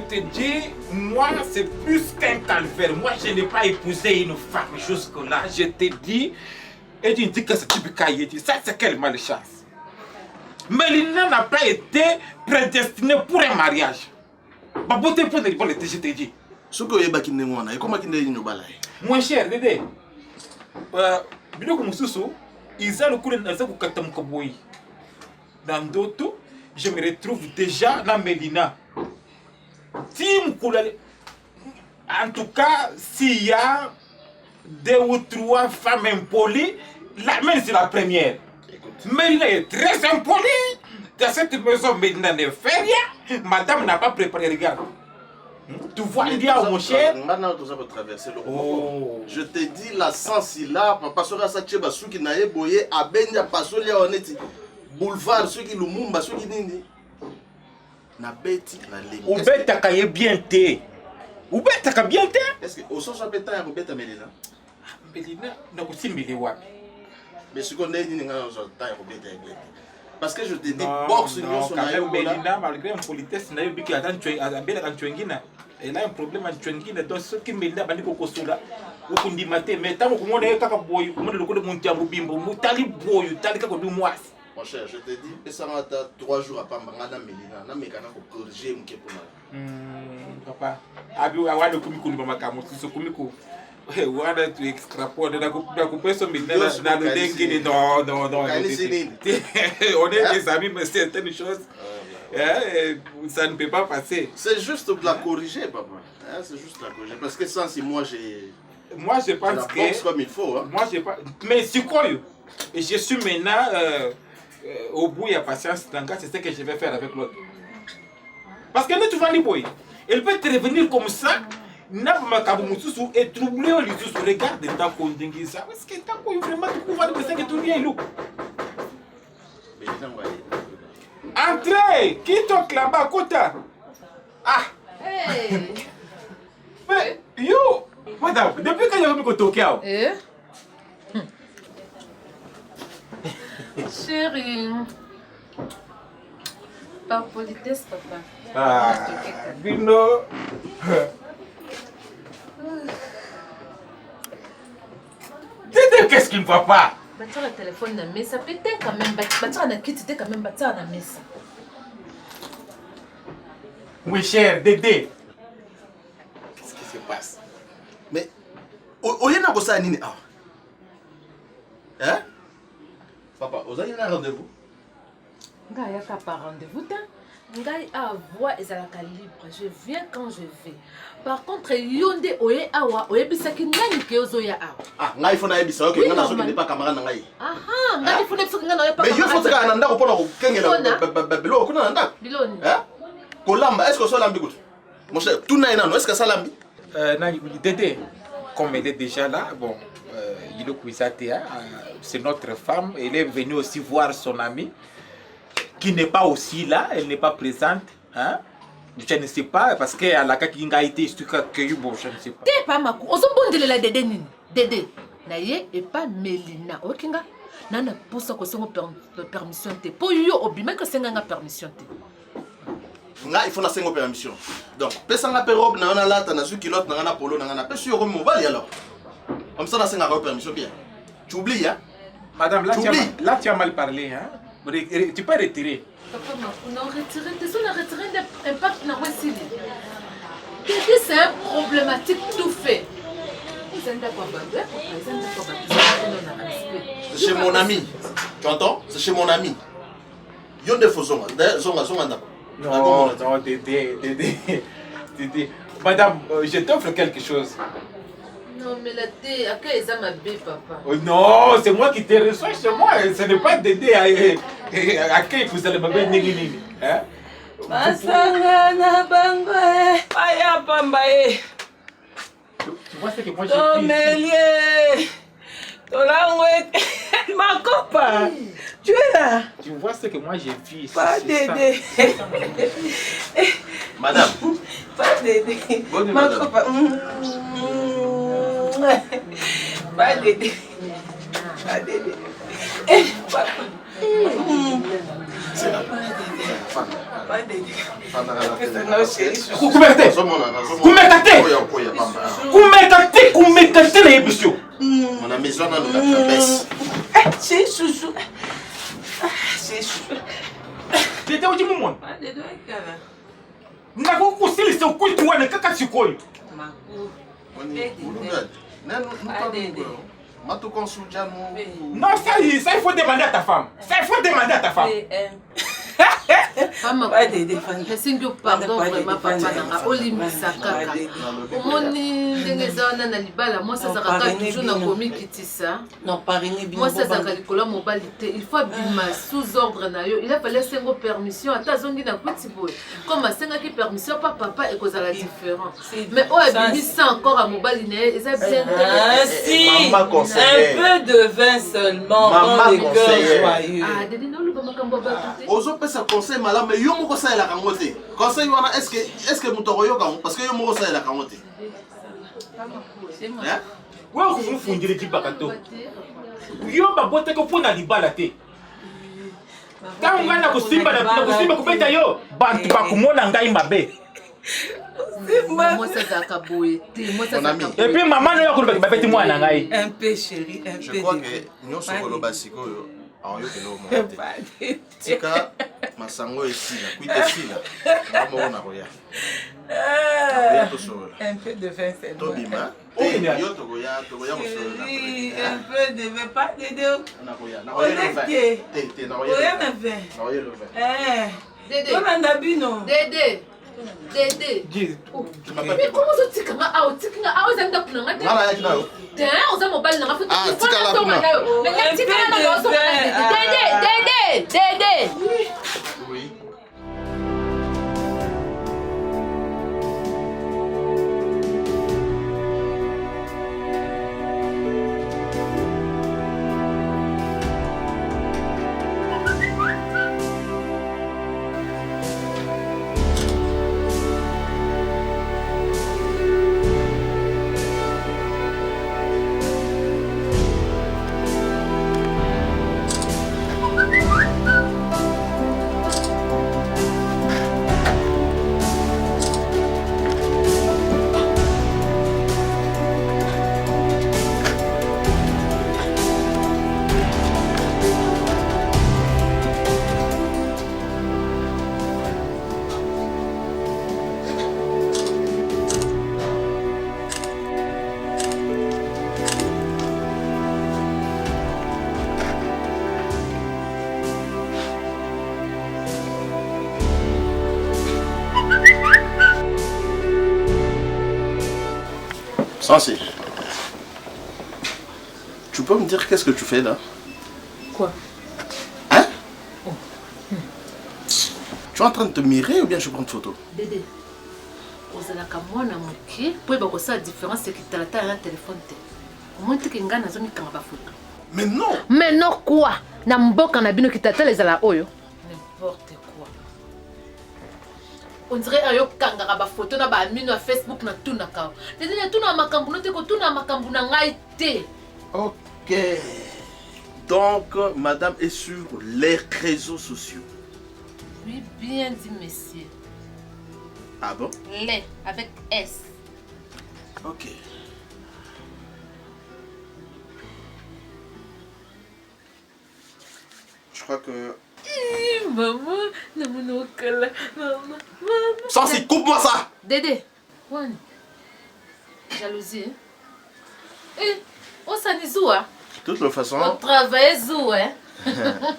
te dis, moi, c'est plus qu'un calvaire. Moi, je n'ai pas épousé une femme jusque-là. Je te dis, et tu dis que c'est type cahier. Ça, c'est quelle malchance. Mélina n'a pas été prédestinée pour un mariage. Ma beauté pour les bonnes, je te dis. Ce que vous avez dit, comment vous avez dit? Mon cher, Dédé, ils ont le coup de dans d'autres, je me retrouve déjà dans Mélina. En tout cas, s'il y a 2 ou 3 femmes impolies, la même c'est la première. Mélina est très impolie. Dans cette maison, Mélina ne fait rien. Madame n'a pas préparé, regarde. Tu vois, il y a mon cher. Maintenant, tu vas traverser le oh. Je te dis, la sens là, papa sera sa tcheba souki na eboye, abenya pasolia oneti. Boulevard, ceux qui Lumumba, ceux qui Nindi. Na beti na legi. Ou beta kaye bien té. Ou beta ka bien té. Est-ce que au sens où beta ya beta Mélina? Mélina na aussi Méléwa. Mais ce qu'on a dit nga na zo ta ya beta ya beta. Parce que je te dis boxe nous sur la Mélina malgré une politesse na yobi ki attend bela kan Chwengina. Elle a un problème avec Chwengina donc ce qui Mélina bandi ko kosola. Ukundi maté mais tant ko ngone kaka boy ko mona lokole mon tiambo bimbo mutali boy tali ka ko du mois. Mon cher, je te dis, ça m'a 3 jours à Pambanga Mélina, na mekana ko corriger mon kepona. Papa, abi wa de kumiko ni mama kamo so kumiko. Wana tu extrapole na couper son Mélina na le dengue non. On est des amis mais certaines choses ça ne peut pas passer. C'est juste de la corriger papa. C'est juste la corriger parce que sans si moi je pense que comme il faut hein. Moi j'ai pas mais c'est quoi et je suis maintenant au bout, il y a patience, c'est ce que je vais faire avec l'autre. Parce que nous, tu vas boy. Elle peut te revenir comme ça, et troubler les sous. Regarde, t'as condamné ça. Parce que t'as vraiment tout couvert de ça que tout vient, loup. Entrez! Qui toque là-bas, Kota? Ah! Hey! Mais, yo! Madame, depuis quand il y a un toqué? Chérie, par politesse, papa. Ah, Bino. Dédé, qu'est-ce qu'il ne va pas? Bâtir le téléphone dans la mesa, peut-être quand même, bâtir la quitte, quand même, bâtir dans la mesa. Oui, cher, Dédé. Qu'est-ce qui se passe? Mais, au lieu de ça, Nini, hein? Papa, vous avez un rendez-vous? Il n'y a pas rendez-vous. Il y a voix et la libre. Je viens quand je vais. Par contre, Yonde Oye Awa, Oye Bisaki Nani Keozoya Awa. Ah, il faut que ok, il n'est pas camarade. Ah, il faut que tu pas mais il faut que tu aies un anda pour le Bilo, Biloni. Kolamba, est-ce que ça lambi? Mon cher, tout n'a pas, est-ce que ça lambi? Dédé, comme elle est déjà là, bon. C'est notre femme, elle est venue aussi voir son amie qui n'est pas aussi là, elle n'est pas présente. Hein? Je ne sais pas, parce qu'elle a été bon, je ne sais pas. T'es pas ma cou, on s'en bonne de la Dédé. Dédé, naïe et pas Mélina. Ok, nana pousse que c'est une permission. Pour you, obima que c'est une permission. Il faut une permission. Donc, personne n'a pas de robe, n'a pas de lata, n'a pas de culotte, n'a pas de polo, n'a pas de sur mon bali alors. Comme ça, on a une permission bien. Tu oublies, hein? Madame, là, tu as mal parlé, hein? Tu peux retirer. Papa, on a retiré, on a retiré l'impact dans le Dédé, c'est un problématique tout fait. C'est chez mon ami. Tu entends? C'est chez mon ami. Il y a des faux zonga. Non, Dédé. Madame, je t'offre quelque chose. Non, mais la thé, à quoi ils ont ma bé, papa? Oh, non, c'est moi qui te reçois chez moi. Ce n'est pas Dédé à qui vous allez me mettre nini. Hein? Masanga na bango aya pambaye. Tu vois ce que moi j'ai fait? Tomélier. Tolangwe. Ma copain. Tu es là? Tu vois ce que moi j'ai vu ici? Pas Dédé. Madame. Pas Dédé. Ma copain. Pas Dédé. Pas Dédé. Papa. C'est là. Pas d'aider. Non, chérie. Kumekate. Kumekate na yebisio. Mon ami, ça n'a pas baisse. Chérie chouchou. Chérie chouchou. Tete uji mumon. Pas d'aider kala. Ngako kusilisa ukuitu wana kaka sikoyo. Maku. Non, ça il faut demander à ta femme. Ça il faut demander à ta femme. Femme, Pas d'aider. merci que pardon vraiment papa nanga olimisa kaka. Omoni ndenge zawana na libala moi ça saka toujours na komi kitisa. Non, parrainer bien. Moi ça saka likolo mobile il faut bima sous ordre na yo. Il a fallu sengo permission ata zongi na kuti boy. Comme asenga ki permission papa et cause la différent. Mais oh ebimisa encore à mobile né, ça bien si. Un peu de vin seulement dans le cœur joyeux. Ah, Dédé non le comment kambo ba tout. Ozo pesa conseil malama yo moko sa la kangote. Conseil wana est-ce que mutoko yo kango parce que yo moko sa la kangote. C'est moi. Ouais, on fondire di bakato. Yo ba bote ko pona libala te. Quand on a kusimba na kubeta yo, bantu ba kumona ngai mabe. Moi ça zaka boye. Moi ça zaka. Et puis maman no yakulu ba beti mwana ngai. Un peu chérie, un peu. Je crois que nyonso koloba sikoyo aoyokelo monte. Tika masango esila, kuite sila. Mamo na koya. Un peu de vin seulement. Tobima. Yo togoya mosolo na koya. Un peu de vin, pas d'aider. Na koya. Na koya le vin. Te na koya. Oya na vin. Na koya le vin. Dédé. Tolanda bino. Dédé. Dédé. Tu m'appelles Mais comment ça tika nga a tika nga a ozanga kunanga te. Mala yaki na yo. Tiens, on a mobile na futa. Ah, tika la kuna. Mais tika na so. Dédé. Oui. Sensé. Tu peux me dire qu'est-ce que tu fais là? Quoi? Hein? Tu es en train de te mirer ou bien je prends une photo? Dédé. Ozalaka mwana moke po eba ko sa différence c'est que tu as un téléphone te. Au moins tu kinga na zoni kanga ba photo. Mais non! Mais non quoi? Na mboka na bino kitata les ala oyo. N'importe quoi. On dirait ayo kanga ba photo na ba amino à Facebook na tuna ka. Dédé na tuna makambu no te ko tuna makambu na ngai te. Ok. Donc, madame est sur les réseaux sociaux. Oui, bien dit, monsieur. Ah bon? Les, avec S. Ok. Je crois que... Maman, maman. Sensé, coupe-moi ça! Dédé, Wan. Jalousie, hein? Eh, on s'en est où, hein? De toutes les façons... On travaille où, hein? De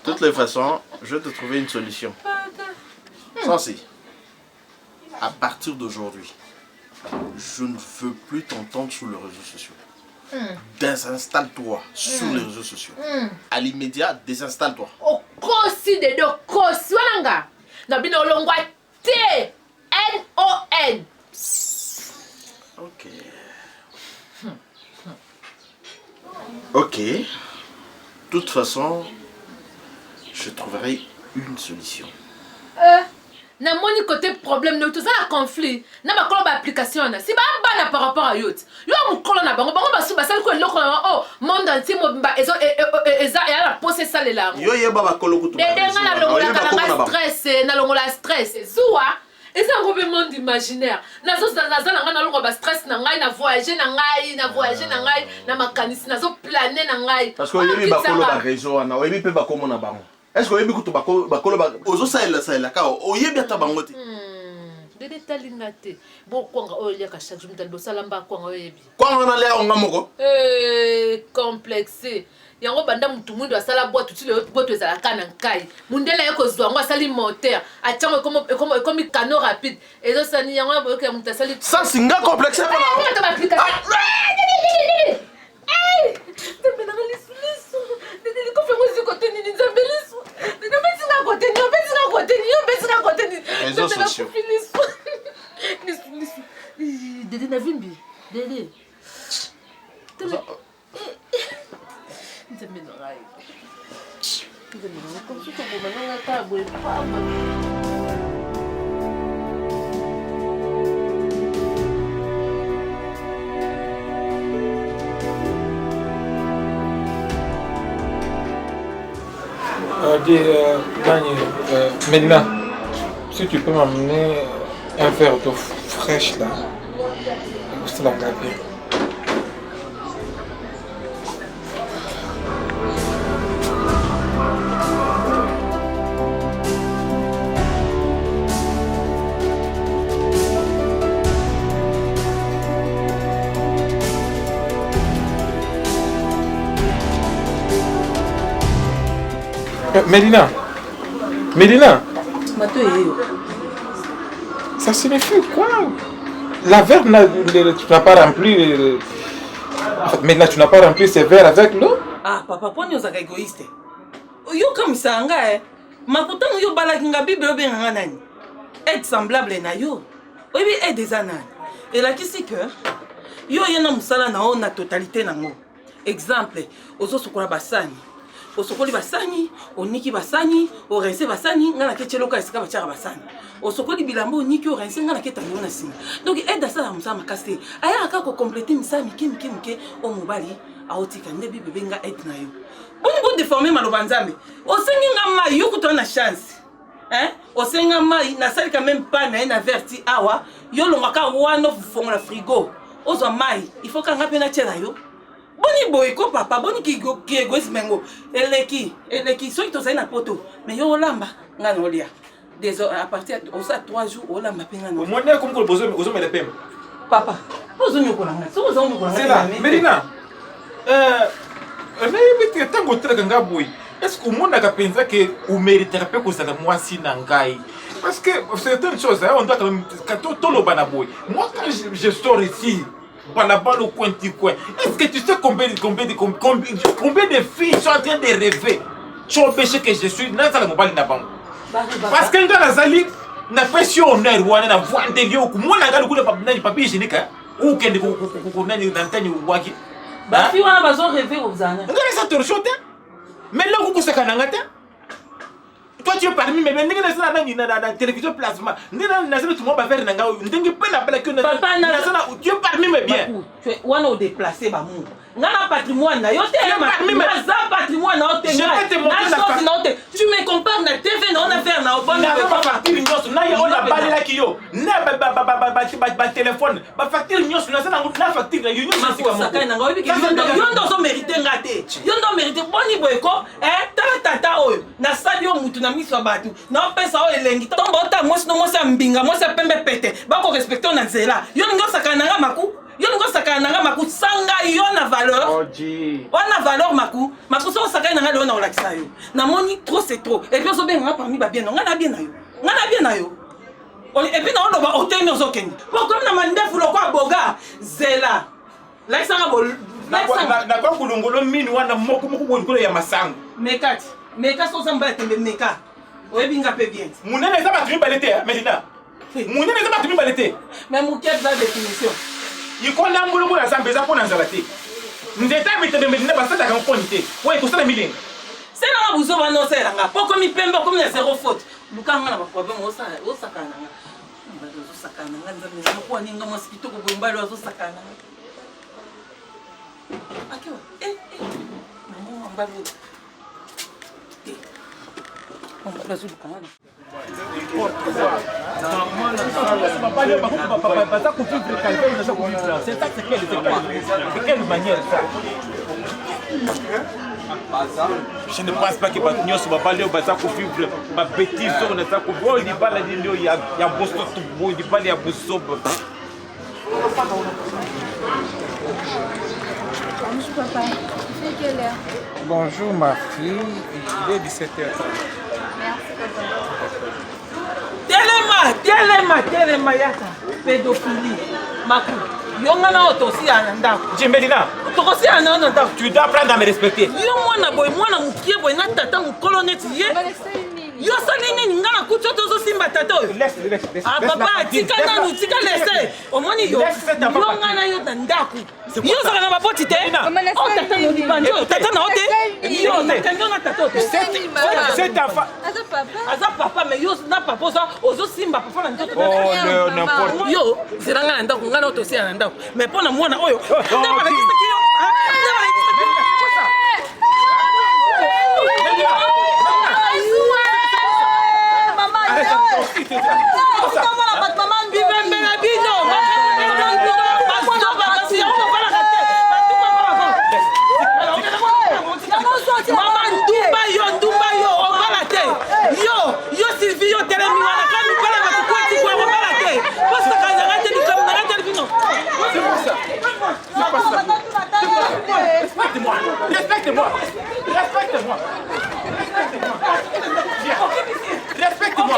toutes les façons, je vais te trouver une solution. Sensé, à partir d'aujourd'hui, je ne veux plus t'entendre sur les réseaux sociaux. Désinstalle-toi sur les réseaux sociaux. À l'immédiat, désinstalle-toi. Au kosi de do kosi wananga. Na bino longwa T N O N. Ok. Ok. De toute façon, je trouverai une solution. na moni côté problème no tout ça la conflit na ba kolo ba application na si ba bana par rapport à yot yo mukolo na bango basu basali ko eloko na oh monde entier mo ba ezo eza et la poser ça les larmes yo yeba ba kolo kutu de nga na longola na stress na longola stress zuwa eza ngobe monde imaginaire nazo nazala nga na longo ba stress na ngai na voyager na ngai na makanisi nazo planer na ngai parce que yebi ba kolo ba réseau na yebi pe ba komo na bango est-ce que yebi kutu ba kolo ba ozo saela ka o yebi ata bango te dede talinga te bo kwanga oyo liaka chaque jour mutali bosala mba kwanga oyo yebi kwanga na lea onga moko complexe yango banda mutu mwindu asala boîte tutile boîte ezalaka na nkai mundela ye kozwa ngo asali moteur atiango ekomi cano rapide ezosani yango boyoka mutu asali ça singa complexe pas na application réseaux sociaux. Dede na vimbi. Dede. Mélina, si tu peux m'amener un verre d'eau fraîche là, c'est la bien. Mélina, ça signifie quoi? La verre, tu n'as pas rempli. Mélina, tu n'as pas rempli ces verres avec l'eau? Ah, papa, pourquoi nous sommes égoïstes? Yo comme ça, makuta yo balakinga bible benga nani? Être semblable na yo. Oui, être des ananes. Et là, qu'est-ce que yo yana musala na na totalité nango. Exemple, ozo sokola basani. Osokoli basani, oniki basani, orense basani, ngana kecheloka esika bachara basani. Osokoli bilambo oniki orense ngana ketango na sima. Donc aide ça la musa makase. Aya aka ko compléter misa mike o mobali aotika ndebi bebe nga aide na yo. Boni bo déformer maloba nzambe. Osengi ngama yo kuto na chance. Hein? Osenga mai na sali quand même pas na verti awa, yo longaka wana fongo na frigo. Ozo mai, il faut kanga pena tchela yo. Boni boyko papa boni ki egoïsme mengo eleki soki to na poto mais yo olamba ngana olia désolé à partir de ça 3 jours olamba penga no moi ne comme ko bozo me le pem papa bozo nyoko langa so bozo nyoko langa c'est là Mélina mais tango traka ngaboy est-ce que monde ka pensa que ou mérite pe ko sala moi si na ngai parce que certaines choses on doit quand même tout le banaboy moi quand je sors ici Balabal au coin du coin. Est-ce que tu sais combien de filles sont en train de rêver? Tu as empêché que je suis dans la mobile d'abord. Parce que dans la zali, na pression on est roi na voix de lieu ou moi na le papier hygiénique ou que de na n'entendre waki. Ba fi wana bazo rêver aux années. Ngana ça te chote. Mais là vous ça kananga ta. Toi tu es parmi mes nègres dans la télévision plasma. Nina na tout le monde va faire nanga ndenge pe na bela que na tu es parmi mes biens. Tu es wana au déplacer ba mu. Ngana patrimoine na yo te ma patrimoine na te. Tu me compares na TV na on a faire na bonne pas facture nyos na yo na bali la kiyo. Na ba téléphone. Ba facture nyos na na facture na yo nyos ça kana nga obi yo ndo so mériter ngate. Yo ndo mériter boni boyko tata oyo na sali yo mutu na miso batu. Na pesa o elengi. Tombo ta moi sa mbinga moi sa pembe pete. Ba ko respecter na zela. Yo ngo sakana nga maku. Yo ngo sakana nga maku sanga yo na valeur. Oji. On a valeur maku. Maku so sakana nga na olakisa yo. Na moni trop c'est trop. Et puis so ben nga parmi ba bien no. Nga na bien na yo. Nga na bien na yo. Et puis na on ba hotel no zo kengi. Pour comme na mandefu lokwa boga zela. La sanga bol. Na kwa kulongolo mini wana moko ko ya masango. Meka so samba tembe meka. Oyebi nga pe bien. Munene za batumi balete Mélina. Munene za batumi balete. Mais mouket za définition. Yikona mbulu na zambe za pona nzalate. Ndeta bitembe Mélina basata kan ponite. Ouais ko sala milinga. C'est là vous avez annoncé là. Pourquoi mi pembe comme il y a zéro faute. lukanga na baproblème osakana nanga mbali ozosakana nanga nzambe nakuwa ninga mwasi kitoko boye mbali azosakana nanga akewa mama mbali mbali azolukanga na C'est ça, c'est quelle manière ça? Je ne pense pas que Batignos va parler au Baza pour vivre ma bêtise sur le sac. Oh, il va il y a Bosso tout beau, il va y a Bosso. Bonjour papa, c'est quelle heure? Bonjour ma fille, il est 17h30. Merci papa. Telema yaka pédophilie maku yonga na otosi ananda Jimbelina, tokosi ananda tu dois apprendre à me respecter. yo mwana boy mwana mukie boy na tata mukolo neti ye yo sali nini nga na kuti otozosimba tata oyo Laisse. ah papa tika nanu tika lese omoni yo yonga na yo na ndako yo ozaka na baboti te o tata na olibandi oyo tata na ote yo nakangi yo na tata ote C'est ta femme. aza papa mais yo na papa ozosimba papa na nzoto Oh, n'importe. yo zeranga na ndako nga na otosia na ndako mais mpo na mwana oyo Respecte-moi.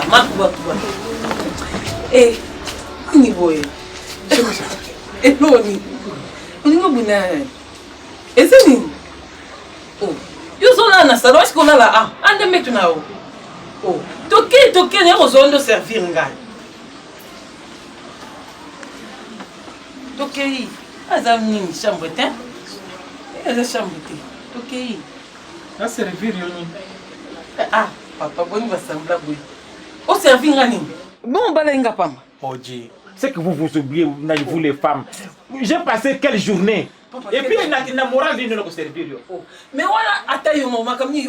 Makuba. Eh, ni boy. Eloni. Uningo bunana. Ezeni. Oh. Yo zona na salon est-ce qu'on a là? Ande metu na o. Oh. Toke ne ozondo servir ngai. Toke. Azamni chambre te. Eza chambre te. Toke. Va servir Yoni. Ah, papa, bon, il va sembler oui. Au servir à nous. Bon, balenga pam. Oh Dieu, c'est que vous oubliez, vous les femmes. J'ai passé quelle journée? Et puis, il n'a moral de nous servir. Mais voilà, attends un moment, comme il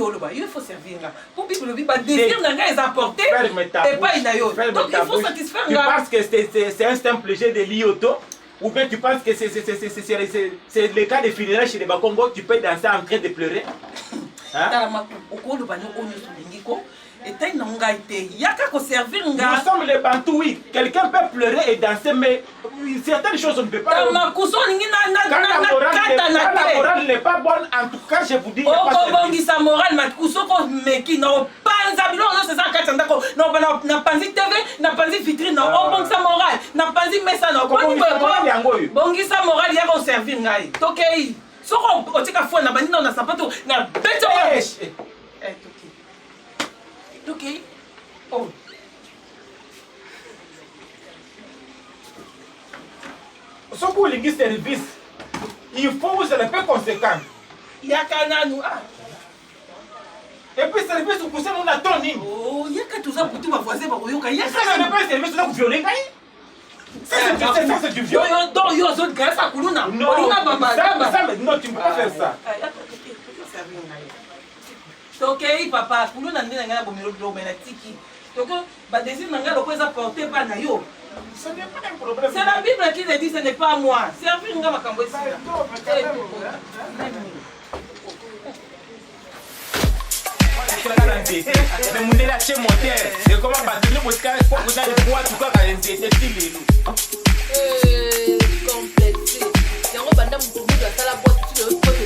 faut servir là. Pour que le désir n'a pas apporté, et pas il a eu. Donc il faut satisfaire. Tu penses que c'est un simple jet de l'ioto? Ou bien tu penses que c'est le cas de funérailles chez les Bakongo, tu peux danser en train de pleurer? Nous sommes les Bantous, oui. Quelqu'un peut pleurer et danser, mais certaines choses on ne peut pas. Quand la morale n'est pas bonne, en tout cas, je vous dis. Okay. Oh. Ce pour les services, il faut vous être peu conséquent. Yakananu. Et puis service pour ça on attend ni. Oh, yaka tout ça pour tout ma voisine pour yoka. Yaka ça n'est pas service là vous violez kai. Ça c'est du viol. Non, yo zone ka ça kuluna. Non, non, tu ne peux pas faire ça. Ok, papa, kuluna ndena ngana bomiro do menatiki. Donc ba désir nanga lo kweza porter pa na yo. Ce n'est pas un problème. C'est la Bible qui te dit, ce n'est pas moi. C'est un film qui m'a camboyé. Mais mon est lâché mon terre. Et comment bâtonner pour ce pour vous allez voir tout cas quand c'était filé nous. Complexe. Yango banda mutu mutu asala boîte tu le côté